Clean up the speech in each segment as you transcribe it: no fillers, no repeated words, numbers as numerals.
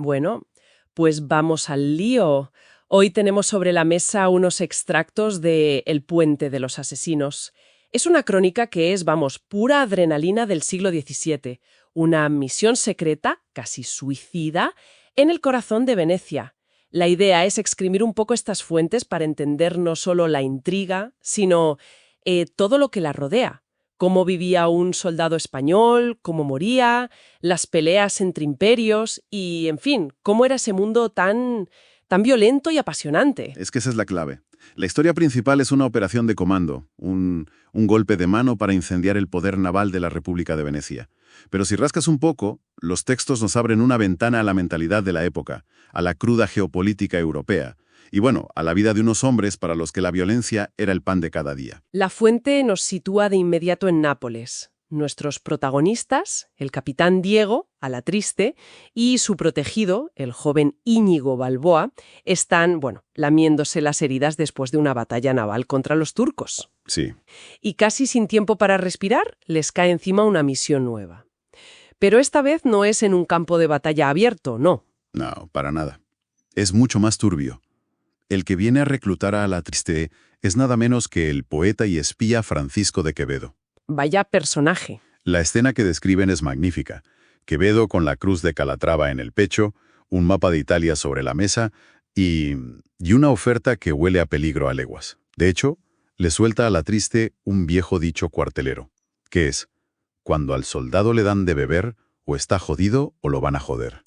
Bueno, pues vamos al lío. Hoy tenemos sobre la mesa unos extractos de El puente de los asesinos. Es una crónica que es, vamos, pura adrenalina del siglo XVII, una misión secreta, casi suicida, en el corazón de Venecia. La idea es exprimir un poco estas fuentes para entender no solo la intriga, sino todo lo que la rodea. Cómo vivía un soldado español, cómo moría, las peleas entre imperios y, en fin, cómo era ese mundo tan violento y apasionante. Es que esa es la clave. La historia principal es una operación de comando, un golpe de mano para incendiar el poder naval de la República de Venecia. Pero si rascas un poco, los textos nos abren una ventana a la mentalidad de la época, a la cruda geopolítica europea, y bueno, a la vida de unos hombres para los que la violencia era el pan de cada día. La fuente nos sitúa de inmediato en Nápoles. Nuestros protagonistas, el capitán Diego, Alatriste, y su protegido, el joven Íñigo Balboa, están, lamiéndose las heridas después de una batalla naval contra los turcos. Sí. Y casi sin tiempo para respirar, les cae encima una misión nueva. Pero esta vez no es en un campo de batalla abierto, no. No, para nada. Es mucho más turbio. El que viene a reclutar a Alatriste es nada menos que el poeta y espía Francisco de Quevedo. Vaya personaje. La escena que describen es magnífica. Quevedo con la cruz de Calatrava en el pecho, un mapa de Italia sobre la mesa y una oferta que huele a peligro a leguas. De hecho, le suelta a Alatriste un viejo dicho cuartelero, que es: cuando al soldado le dan de beber, o está jodido o lo van a joder.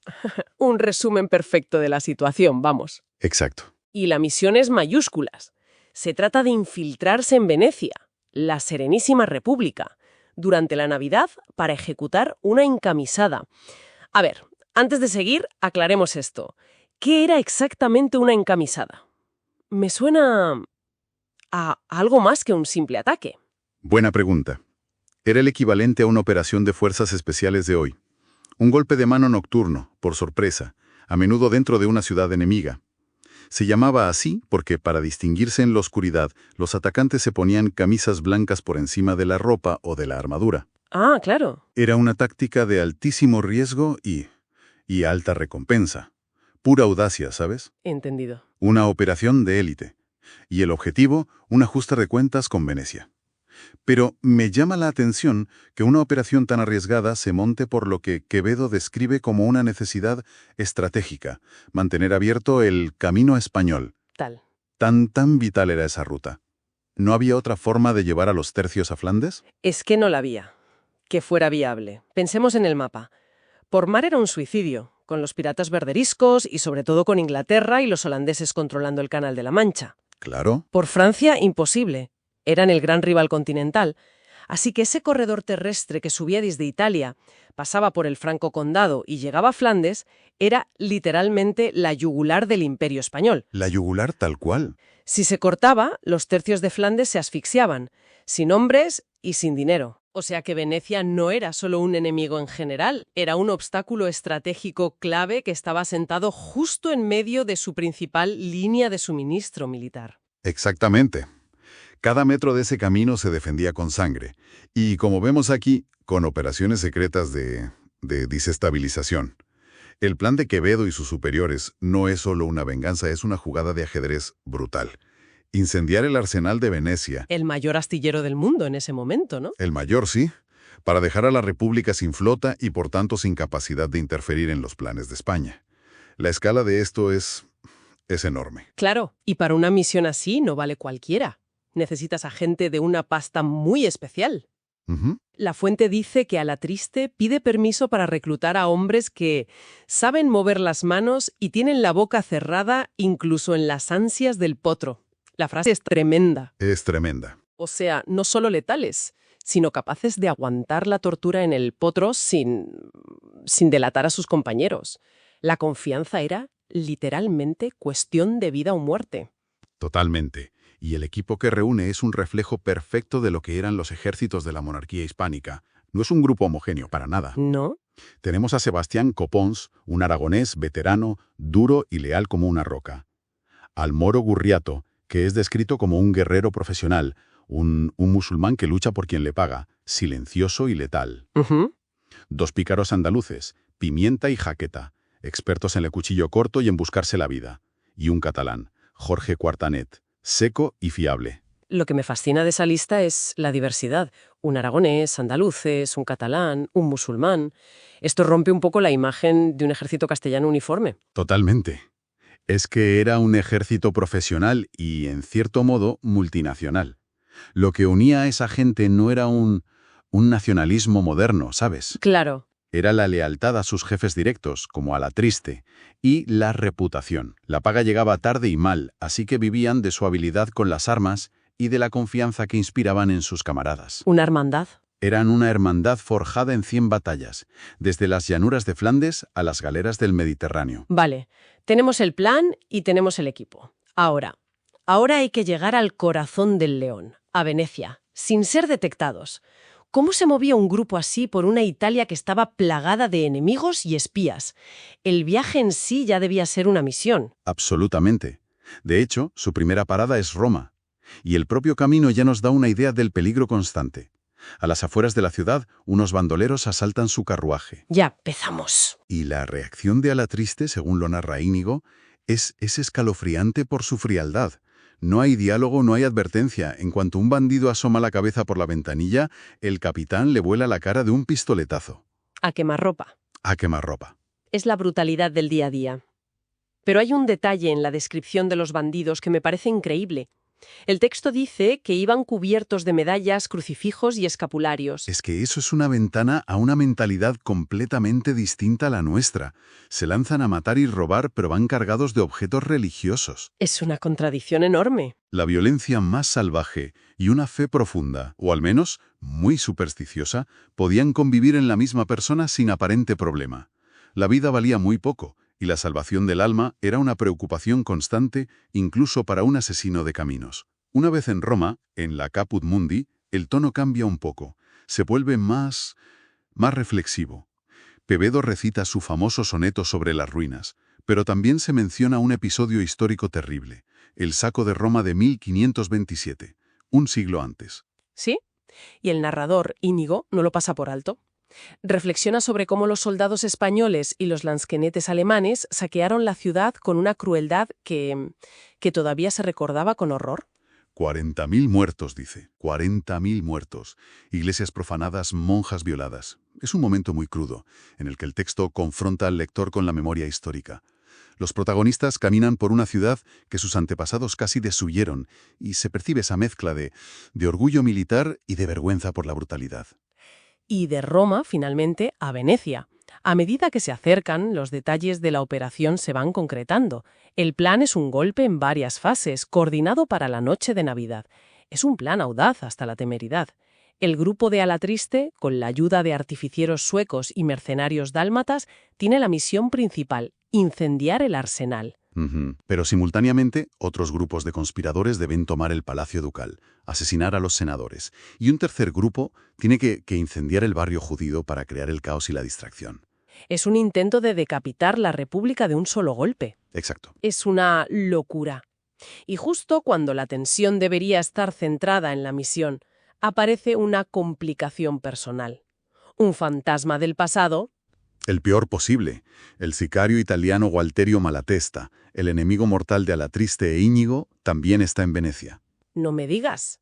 Un resumen perfecto de la situación, vamos. Exacto. Y la misión es mayúsculas. Se trata de infiltrarse en Venecia, la Serenísima República, durante la Navidad para ejecutar una encamisada. A ver, antes de seguir, aclaremos esto. ¿Qué era exactamente una encamisada? Me suena a algo más que un simple ataque. Buena pregunta. Era el equivalente a una operación de fuerzas especiales de hoy. Un golpe de mano nocturno, por sorpresa, a menudo dentro de una ciudad enemiga. Se llamaba así porque, para distinguirse en la oscuridad, los atacantes se ponían camisas blancas por encima de la ropa o de la armadura. Ah, claro. Era una táctica de altísimo riesgo y alta recompensa. Pura audacia, ¿sabes? Entendido. Una operación de élite. Y el objetivo, un ajuste de cuentas con Venecia. Pero me llama la atención que una operación tan arriesgada se monte por lo que Quevedo describe como una necesidad estratégica, mantener abierto el camino español. Tal. Tan vital era esa ruta. ¿No había otra forma de llevar a los tercios a Flandes? Es que no la había. Que fuera viable. Pensemos en el mapa. Por mar era un suicidio, con los piratas berberiscos y sobre todo con Inglaterra y los holandeses controlando el Canal de la Mancha. Claro. Por Francia, imposible. Eran el gran rival continental. Así que ese corredor terrestre que subía desde Italia, pasaba por el Franco Condado y llegaba a Flandes, era literalmente la yugular del Imperio español. La yugular tal cual. Si se cortaba, los tercios de Flandes se asfixiaban, sin hombres y sin dinero. O sea que Venecia no era solo un enemigo en general, era un obstáculo estratégico clave que estaba sentado justo en medio de su principal línea de suministro militar. Exactamente. Cada metro de ese camino se defendía con sangre, y como vemos aquí, con operaciones secretas de desestabilización. El plan de Quevedo y sus superiores no es solo una venganza, es una jugada de ajedrez brutal. Incendiar el arsenal de Venecia. El mayor astillero del mundo en ese momento, ¿no? El mayor, sí, para dejar a la República sin flota y por tanto sin capacidad de interferir en los planes de España. La escala de esto es enorme. Claro, y para una misión así no vale cualquiera. Necesitas a gente de una pasta muy especial. La fuente dice que Alatriste pide permiso para reclutar a hombres que saben mover las manos y tienen la boca cerrada incluso en las ansias del potro. La frase es tremenda. Es tremenda. O sea, no solo letales, sino capaces de aguantar la tortura en el potro sin delatar a sus compañeros. La confianza era literalmente cuestión de vida o muerte. Totalmente. Y el equipo que reúne es un reflejo perfecto de lo que eran los ejércitos de la monarquía hispánica. No es un grupo homogéneo, para nada. ¿No? Tenemos a Sebastián Copons, un aragonés veterano, duro y leal como una roca. Al Moro Gurriato, que es descrito como un guerrero profesional, un musulmán que lucha por quien le paga, silencioso y letal. Dos pícaros andaluces, Pimienta y Jaqueta, expertos en el cuchillo corto y en buscarse la vida. Y un catalán, Jorge Cuartanet, seco y fiable. Lo que me fascina de esa lista es la diversidad. Un aragonés, andaluces, un catalán, un musulmán. Esto rompe un poco la imagen de un ejército castellano uniforme. Totalmente. Es que era un ejército profesional y, en cierto modo, multinacional. Lo que unía a esa gente no era un nacionalismo moderno, ¿sabes? Claro. Era la lealtad a sus jefes directos, como Alatriste, y la reputación. La paga llegaba tarde y mal, así que vivían de su habilidad con las armas y de la confianza que inspiraban en sus camaradas. ¿Una hermandad? Eran una hermandad forjada en 100 batallas, desde las llanuras de Flandes a las galeras del Mediterráneo. Vale, tenemos el plan y tenemos el equipo. Ahora hay que llegar al corazón del león, a Venecia, sin ser detectados. ¿Cómo se movía un grupo así por una Italia que estaba plagada de enemigos y espías? El viaje en sí ya debía ser una misión. Absolutamente. De hecho, su primera parada es Roma. Y el propio camino ya nos da una idea del peligro constante. A las afueras de la ciudad, unos bandoleros asaltan su carruaje. Ya empezamos. Y la reacción de Alatriste, según lo narra Íñigo, es escalofriante por su frialdad. No hay diálogo, no hay advertencia. En cuanto un bandido asoma la cabeza por la ventanilla, el capitán le vuela la cara de un pistoletazo. A quemarropa. A quemarropa. Es la brutalidad del día a día. Pero hay un detalle en la descripción de los bandidos que me parece increíble. El texto dice que iban cubiertos de medallas, crucifijos y escapularios. Es que eso es una ventana a una mentalidad completamente distinta a la nuestra. Se lanzan a matar y robar, pero van cargados de objetos religiosos. Es una contradicción enorme. La violencia más salvaje y una fe profunda, o al menos muy supersticiosa, podían convivir en la misma persona sin aparente problema. La vida valía muy poco, y la salvación del alma era una preocupación constante incluso para un asesino de caminos. Una vez en Roma, en la Caput Mundi, el tono cambia un poco, se vuelve más reflexivo. Pebedo recita su famoso soneto sobre las ruinas, pero también se menciona un episodio histórico terrible, el saco de Roma de 1527, un siglo antes. ¿Sí? Y el narrador, Íñigo, no lo pasa por alto. Reflexiona sobre cómo los soldados españoles y los lansquenetes alemanes saquearon la ciudad con una crueldad que todavía se recordaba con horror. 40.000 muertos, dice. 40.000 muertos. Iglesias profanadas, monjas violadas. Es un momento muy crudo, en el que el texto confronta al lector con la memoria histórica. Los protagonistas caminan por una ciudad que sus antepasados casi destruyeron, y se percibe esa mezcla de orgullo militar y de vergüenza por la brutalidad. Y de Roma, finalmente, a Venecia. A medida que se acercan, los detalles de la operación se van concretando. El plan es un golpe en varias fases, coordinado para la noche de Navidad. Es un plan audaz hasta la temeridad. El grupo de Alatriste, con la ayuda de artificieros suecos y mercenarios dálmatas, tiene la misión principal: incendiar el arsenal. Pero simultáneamente, otros grupos de conspiradores deben tomar el Palacio Ducal, asesinar a los senadores, y un tercer grupo tiene que incendiar el barrio judío para crear el caos y la distracción. Es un intento de decapitar la República de un solo golpe. Exacto. Es una locura. Y justo cuando la tensión debería estar centrada en la misión, aparece una complicación personal. Un fantasma del pasado. El peor posible, el sicario italiano Gualterio Malatesta, el enemigo mortal de Alatriste e Íñigo, también está en Venecia. No me digas.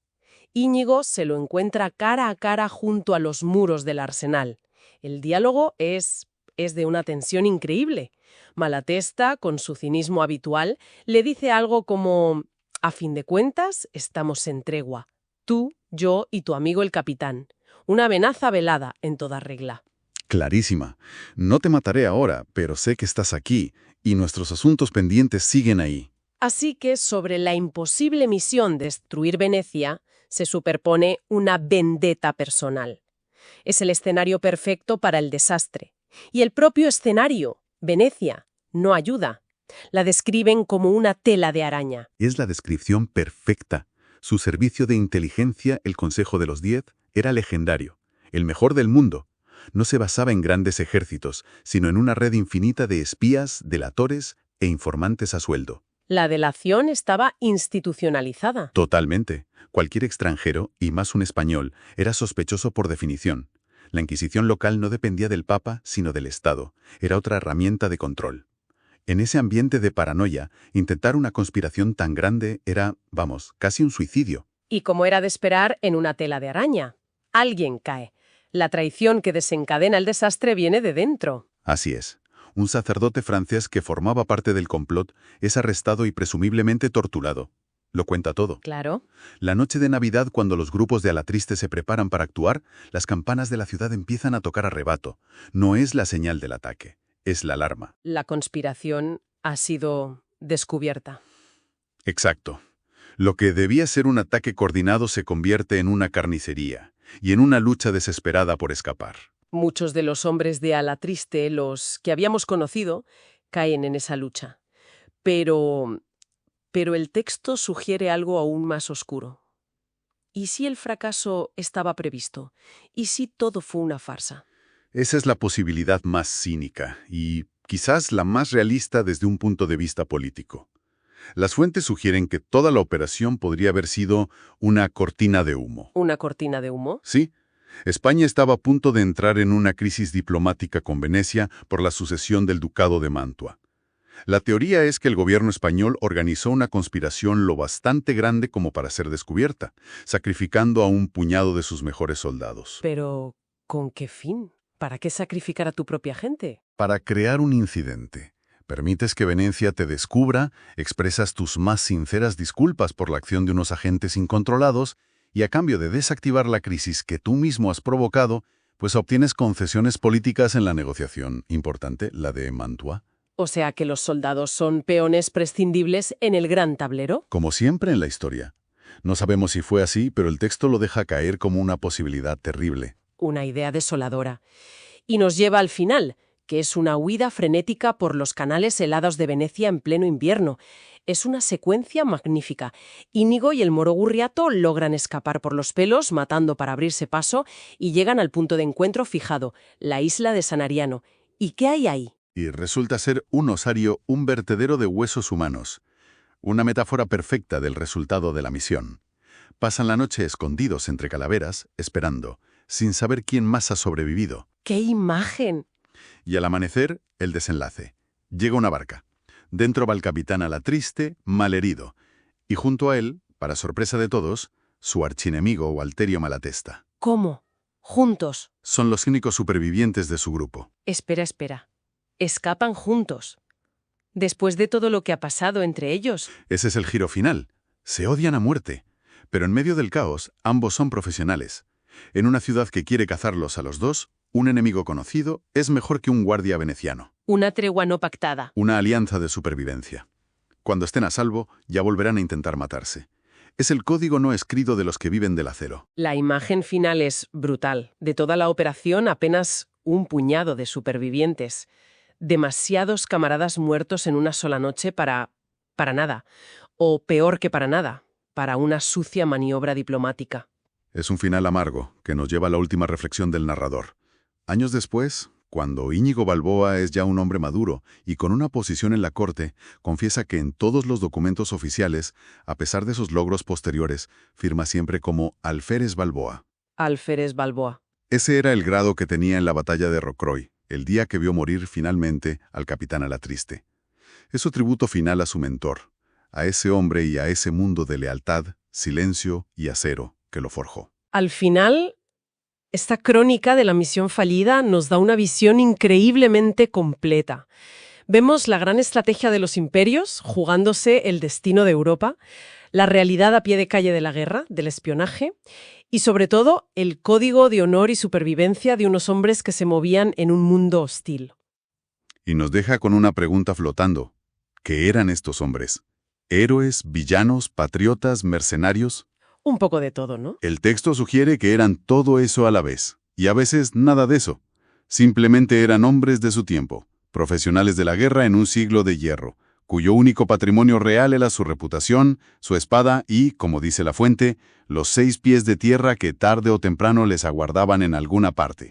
Íñigo se lo encuentra cara a cara junto a los muros del arsenal. El diálogo es de una tensión increíble. Malatesta, con su cinismo habitual, le dice algo como: a fin de cuentas, estamos en tregua. Tú, yo y tu amigo el capitán. Una amenaza velada en toda regla. Clarísima. No te mataré ahora, pero sé que estás aquí, y nuestros asuntos pendientes siguen ahí. Así que sobre la imposible misión de destruir Venecia se superpone una vendetta personal. Es el escenario perfecto para el desastre. Y el propio escenario, Venecia, no ayuda. La describen como una tela de araña. Es la descripción perfecta. Su servicio de inteligencia, el Consejo de los 10, era legendario, el mejor del mundo. No se basaba en grandes ejércitos, sino en una red infinita de espías, delatores e informantes a sueldo. La delación estaba institucionalizada. Totalmente. Cualquier extranjero, y más un español, era sospechoso por definición. La Inquisición local no dependía del Papa, sino del Estado. Era otra herramienta de control. En ese ambiente de paranoia, intentar una conspiración tan grande era, vamos, casi un suicidio. Y como era de esperar, en una tela de araña. Alguien cae. La traición que desencadena el desastre viene de dentro. Así es. Un sacerdote francés que formaba parte del complot es arrestado y presumiblemente torturado. Lo cuenta todo. Claro. La noche de Navidad, cuando los grupos de Alatriste se preparan para actuar, las campanas de la ciudad empiezan a tocar a rebato. No es la señal del ataque, es la alarma. La conspiración ha sido descubierta. Exacto. Lo que debía ser un ataque coordinado se convierte en una carnicería y en una lucha desesperada por escapar. Muchos de los hombres de Alatriste, los que habíamos conocido, caen en esa lucha. Pero el texto sugiere algo aún más oscuro. ¿Y si el fracaso estaba previsto? ¿Y si todo fue una farsa? Esa es la posibilidad más cínica y quizás la más realista desde un punto de vista político. Las fuentes sugieren que toda la operación podría haber sido una cortina de humo. ¿Una cortina de humo? Sí. España estaba a punto de entrar en una crisis diplomática con Venecia por la sucesión del Ducado de Mantua. La teoría es que el gobierno español organizó una conspiración lo bastante grande como para ser descubierta, sacrificando a un puñado de sus mejores soldados. Pero, ¿con qué fin? ¿Para qué sacrificar a tu propia gente? Para crear un incidente. Permites que Venecia te descubra, expresas tus más sinceras disculpas por la acción de unos agentes incontrolados y a cambio de desactivar la crisis que tú mismo has provocado, pues obtienes concesiones políticas en la negociación importante, la de Mantua. O sea que los soldados son peones prescindibles en el gran tablero. Como siempre en la historia. No sabemos si fue así, pero el texto lo deja caer como una posibilidad terrible. Una idea desoladora. Y nos lleva al final, que es una huida frenética por los canales helados de Venecia en pleno invierno. Es una secuencia magnífica. Íñigo y el moro Gurriato logran escapar por los pelos, matando para abrirse paso, y llegan al punto de encuentro fijado, la isla de San Ariano. ¿Y qué hay ahí? Y resulta ser un osario, un vertedero de huesos humanos. Una metáfora perfecta del resultado de la misión. Pasan la noche escondidos entre calaveras, esperando, sin saber quién más ha sobrevivido. ¡Qué imagen! Y al amanecer, el desenlace. Llega una barca. Dentro va el capitán Alatriste, malherido. Y junto a él, para sorpresa de todos, su archienemigo Walterio Malatesta. ¿Cómo? ¿Juntos? Son los únicos supervivientes de su grupo. Espera. Escapan juntos. Después de todo lo que ha pasado entre ellos. Ese es el giro final. Se odian a muerte. Pero en medio del caos, ambos son profesionales. En una ciudad que quiere cazarlos a los dos, un enemigo conocido es mejor que un guardia veneciano. Una tregua no pactada. Una alianza de supervivencia. Cuando estén a salvo, ya volverán a intentar matarse. Es el código no escrito de los que viven del acero. La imagen final es brutal. De toda la operación, apenas un puñado de supervivientes. Demasiados camaradas muertos en una sola noche para nada. O peor que para nada, para una sucia maniobra diplomática. Es un final amargo, que nos lleva a la última reflexión del narrador. Años después, cuando Íñigo Balboa es ya un hombre maduro y con una posición en la corte, confiesa que en todos los documentos oficiales, a pesar de sus logros posteriores, firma siempre como Alférez Balboa. Alférez Balboa. Ese era el grado que tenía en la batalla de Rocroi, el día que vio morir finalmente al capitán Alatriste. Es su tributo final a su mentor, a ese hombre y a ese mundo de lealtad, silencio y acero que lo forjó. Al final, esta crónica de la misión fallida nos da una visión increíblemente completa. Vemos la gran estrategia de los imperios, jugándose el destino de Europa, la realidad a pie de calle de la guerra, del espionaje, y sobre todo el código de honor y supervivencia de unos hombres que se movían en un mundo hostil. Y nos deja con una pregunta flotando. ¿Qué eran estos hombres? ¿Héroes, villanos, patriotas, mercenarios? Un poco de todo, ¿no? El texto sugiere que eran todo eso a la vez, y a veces nada de eso. Simplemente eran hombres de su tiempo, profesionales de la guerra en un siglo de hierro, cuyo único patrimonio real era su reputación, su espada y, como dice la fuente, los 6 pies de tierra que tarde o temprano les aguardaban en alguna parte.